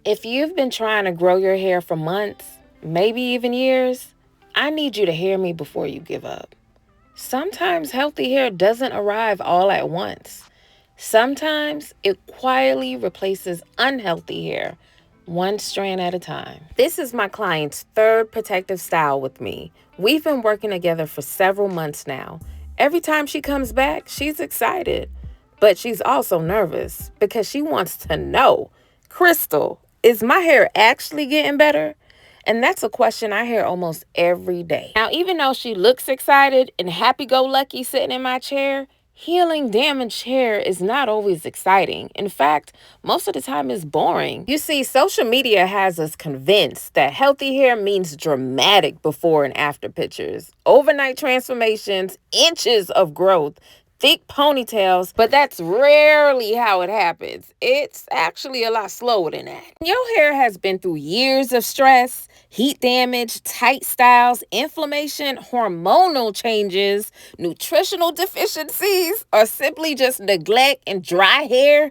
If you've been trying to grow your hair for months, maybe even years, I need you to hear me before you give up. Sometimes healthy hair doesn't arrive all at once. Sometimes it quietly replaces unhealthy hair, one strand at a time. This is my client's third protective style with me. We've been working together for several months now. Every time she comes back, she's excited, but she's also nervous because she wants to know, Crystal, is my hair actually getting better? And that's a question I hear almost every day. Now, even though she looks excited and happy-go-lucky sitting in my chair, healing damaged hair is not always exciting. In fact, most of the time it's boring. You see, social media has us convinced that healthy hair means dramatic before and after pictures, overnight transformations, inches of growth, thick ponytails, but that's rarely how it happens. It's actually a lot slower than that. Your hair has been through years of stress, heat damage, tight styles, inflammation, hormonal changes, nutritional deficiencies, or simply just neglect and dry hair.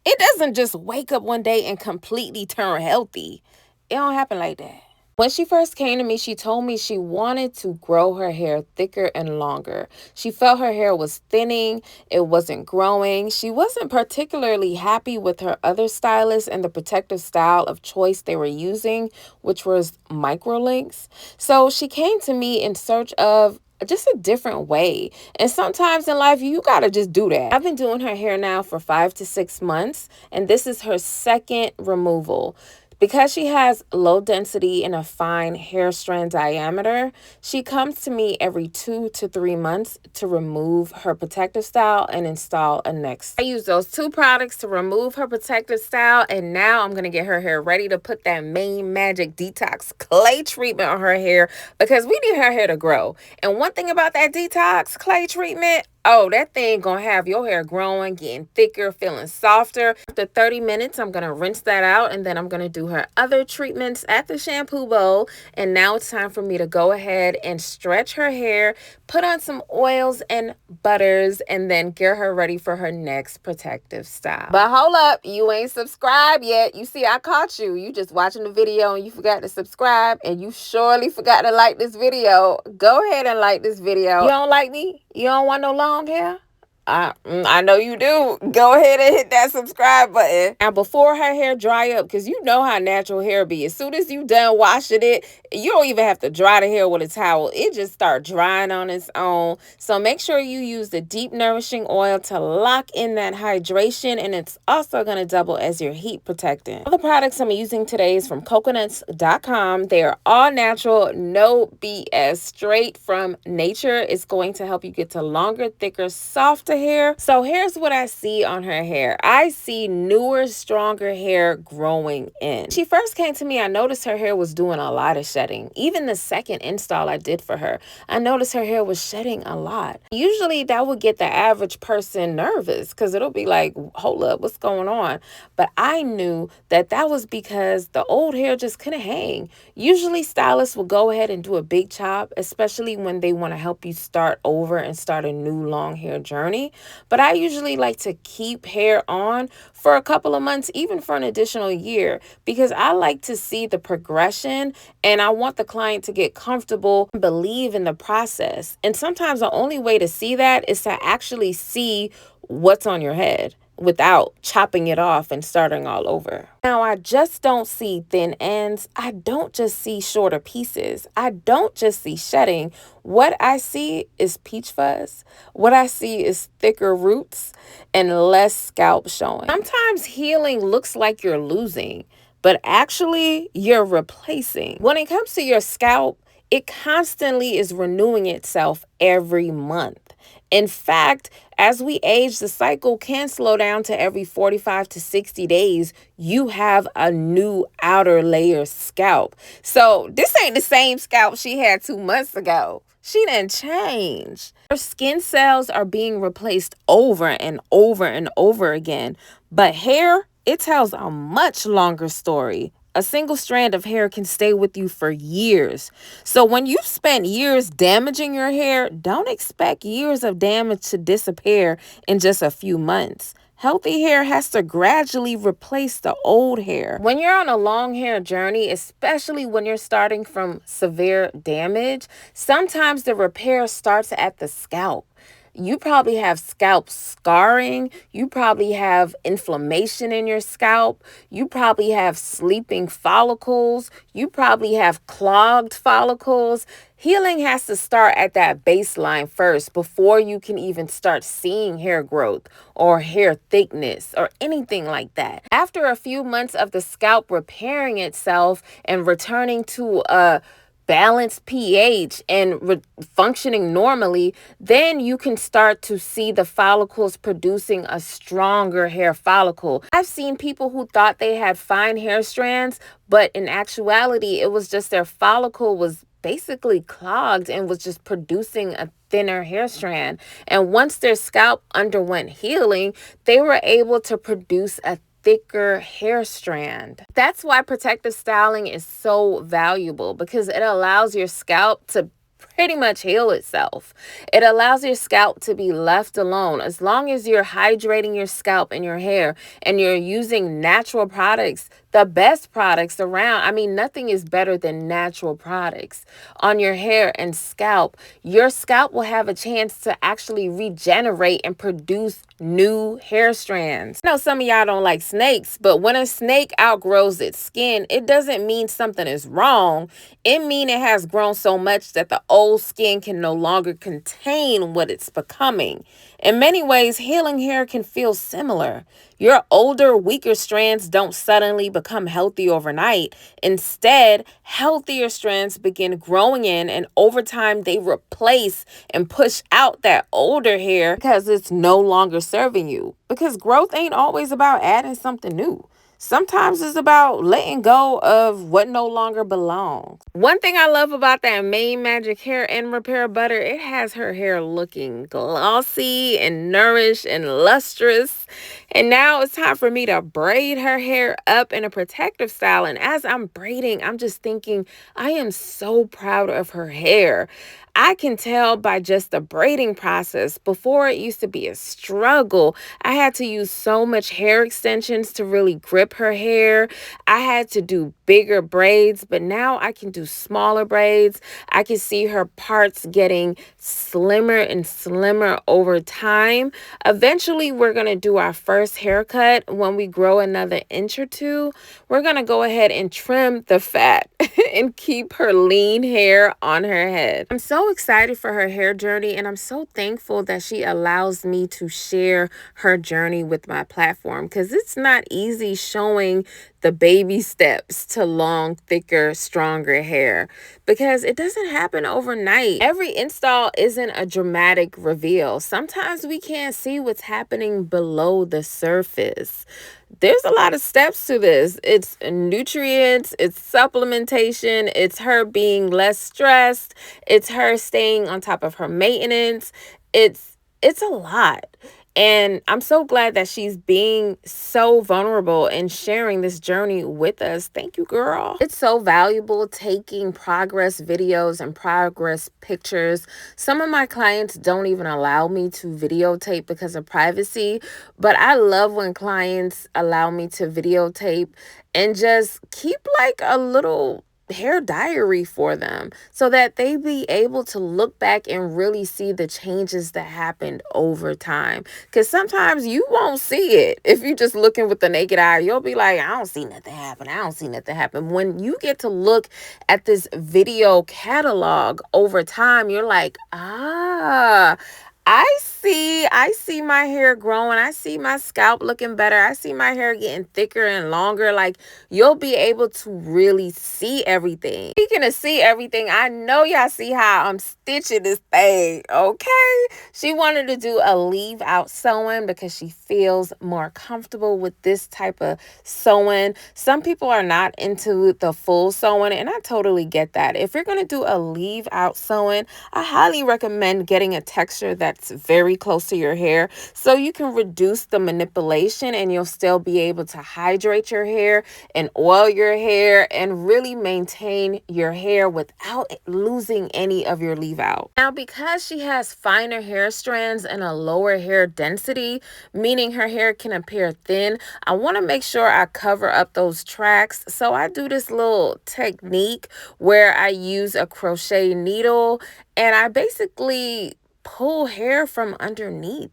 It doesn't just wake up one day and completely turn healthy. It don't happen like that. When she first came to me, she told me she wanted to grow her hair thicker and longer. She felt her hair was thinning, it wasn't growing. She wasn't particularly happy with her other stylists and the protective style of choice they were using, which was microlinks. So she came to me in search of just a different way. And sometimes in life, you gotta just do that. I've been doing her hair now for 5 to 6 months, and this is her second removal. Because she has low density and a fine hair strand diameter, she comes to me every 2 to 3 months to remove her protective style and install a next. I use those two products to remove her protective style, and now I'm going to get her hair ready to put that main magic detox clay treatment on her hair because we need her hair to grow. And one thing about that detox clay treatment, oh, that thing gonna have your hair growing, getting thicker, feeling softer. After 30 minutes, I'm gonna rinse that out, and then I'm gonna do her other treatments at the shampoo bowl. And now it's time for me to go ahead and stretch her hair, put on some oils and butters, and then get her ready for her next protective style. But hold up, you ain't subscribed yet. You see, I caught you. You just watching the video and you forgot to subscribe, and you surely forgot to like this video. Go ahead and like this video. You don't like me? You don't want no long hair? I know you do. Go ahead and hit that subscribe button. Now, before her hair dry up, because you know how natural hair be. As soon as you done washing it, you don't even have to dry the hair with a towel. It just start drying on its own. So make sure you use the deep nourishing oil to lock in that hydration, and it's also going to double as your heat protectant. All the products I'm using today is from Cocaknotz.com. They are all natural, no BS, straight from nature. It's going to help you get to longer, thicker, softer hair. So here's what I see on her hair. I see newer, stronger hair growing in. She first came to me, I noticed her hair was doing a lot of shedding. Even the second install I did for her, I noticed her hair was shedding a lot. Usually that would get the average person nervous because it'll be like, hold up, what's going on? But I knew that that was because the old hair just couldn't hang. Usually stylists will go ahead and do a big chop, especially when they want to help you start over and start a new long hair journey. But I usually like to keep hair on for a couple of months, even for an additional year, because I like to see the progression and I want the client to get comfortable and believe in the process. And sometimes the only way to see that is to actually see what's on your head without chopping it off and starting all over. Now, I just don't see thin ends. I don't just see shorter pieces. I don't just see shedding. What I see is peach fuzz. What I see is thicker roots and less scalp showing. Sometimes healing looks like you're losing, but actually you're replacing. When it comes to your scalp, it constantly is renewing itself every month. In fact, as we age, the cycle can slow down to every 45 to 60 days. You have a new outer layer scalp. So this ain't the same scalp she had 2 months ago. She didn't change. Her skin cells are being replaced over and over and over again. But hair, it tells a much longer story. A single strand of hair can stay with you for years. So when you've spent years damaging your hair, don't expect years of damage to disappear in just a few months. Healthy hair has to gradually replace the old hair. When you're on a long hair journey, especially when you're starting from severe damage, sometimes the repair starts at the scalp. You probably have scalp scarring. You probably have inflammation in your scalp. You probably have sleeping follicles. You probably have clogged follicles. Healing has to start at that baseline first before you can even start seeing hair growth or hair thickness or anything like that. After a few months of the scalp repairing itself and returning to a balanced pH and functioning normally, then you can start to see the follicles producing a stronger hair follicle. I've seen people who thought they had fine hair strands, but in actuality, it was just their follicle was basically clogged and was just producing a thinner hair strand. And once their scalp underwent healing, they were able to produce a thicker hair strand. That's why protective styling is so valuable, because it allows your scalp to pretty much heal itself. It allows your scalp to be left alone. As long as you're hydrating your scalp and your hair and you're using natural products, the best products around. I mean, nothing is better than natural products on your hair and scalp. Your scalp will have a chance to actually regenerate and produce new hair strands. I know some of y'all don't like snakes, but when a snake outgrows its skin, it doesn't mean something is wrong. It means it has grown so much that the old skin can no longer contain what it's becoming. In many ways, healing hair can feel similar. Your older, weaker strands don't suddenly become healthy overnight. Instead, healthier strands begin growing in, and over time, they replace and push out that older hair because it's no longer serving you. Because growth ain't always about adding something new. Sometimes it's about letting go of what no longer belongs. One thing I love about that Main Magic Hair and Repair Butter, it has her hair looking glossy and nourished and lustrous. And now it's time for me to braid her hair up in a protective style. And as I'm braiding, I'm just thinking, I am so proud of her hair. I can tell by just the braiding process. Before, it used to be a struggle. I had to use so much hair extensions to really grip her hair. I had to do bigger braids, but now I can do smaller braids. I can see her parts getting slimmer and slimmer over time. Eventually, we're going to do our first haircut. When we grow another inch or two, we're going to go ahead and trim the fat and keep her lean hair on her head. I'm so excited for her hair journey, and I'm so thankful that she allows me to share her journey with my platform, because it's not easy showing the baby steps to long, thicker, stronger hair, because it doesn't happen overnight. Every install isn't a dramatic reveal. Sometimes we can't see what's happening below the surface. There's a lot of steps to this. It's nutrients, it's supplementation, it's her being less stressed, it's her staying on top of her maintenance. It's a lot. And I'm so glad that she's being so vulnerable and sharing this journey with us. Thank you, girl. It's so valuable taking progress videos and progress pictures. Some of my clients don't even allow me to videotape because of privacy, but I love when clients allow me to videotape and just keep like a little hair diary for them so that they be able to look back and really see the changes that happened over time. Because sometimes you won't see it. If you're just looking with the naked eye, you'll be like, I don't see nothing happen. I don't see nothing happen. When you get to look at this video catalog over time, you're like, I see my hair growing. I see my scalp looking better. I see my hair getting thicker and longer. Like, you'll be able to really see everything. Speaking of see everything, I know y'all see how I'm stitching this thing, okay? She wanted to do a leave out sewing because she feels more comfortable with this type of sewing. Some people are not into the full sewing, and I totally get that. If you're going to do a leave out sewing, I highly recommend getting a texture that that's very close to your hair, so you can reduce the manipulation and you'll still be able to hydrate your hair and oil your hair and really maintain your hair without losing any of your leave out. Now, because she has finer hair strands and a lower hair density, meaning her hair can appear thin, I want to make sure I cover up those tracks. So I do this little technique where I use a crochet needle and I basically pull hair from underneath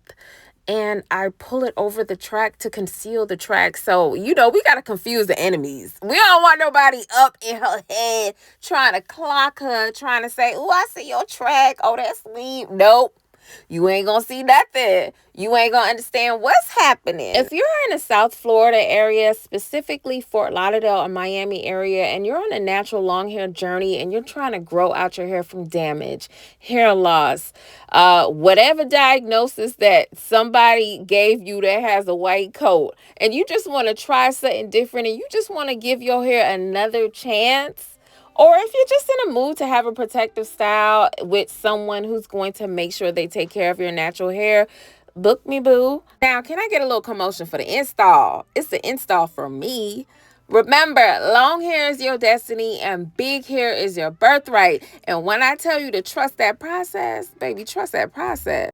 and I pull it over the track to conceal the track. So, we got to confuse the enemies. We don't want nobody up in her head trying to clock her, trying to say, oh, I see your track. Oh, that's sweet. Nope. You ain't gonna see nothing. You ain't gonna understand what's happening. If you're in the South Florida area, specifically Fort Lauderdale or Miami area, and you're on a natural long hair journey and you're trying to grow out your hair from damage, hair loss, whatever diagnosis that somebody gave you that has a white coat, and you just want to try something different and you just want to give your hair another chance, or if you're just in a mood to have a protective style with someone who's going to make sure they take care of your natural hair, book me, boo. Now, can I get a little commotion for the install? It's the install for me. Remember, long hair is your destiny and big hair is your birthright. And when I tell you to trust that process, baby, trust that process.